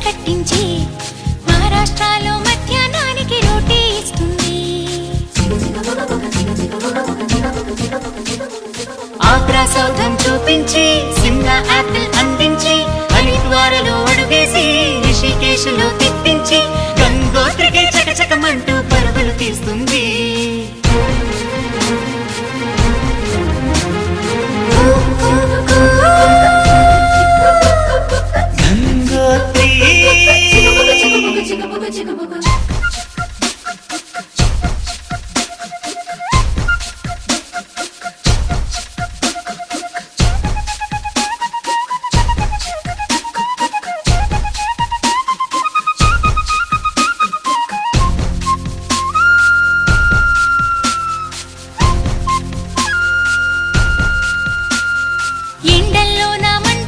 కట్టించి మహారాష్ట్రలో మధ్యాహ్నానికి రోటీ ఇస్తుంది. ఆగ్రా సౌధం చూపించి సిమ్లా యాపిల్ అందించి హరిద్వారలో అడుగేసి రిషికేశ్లో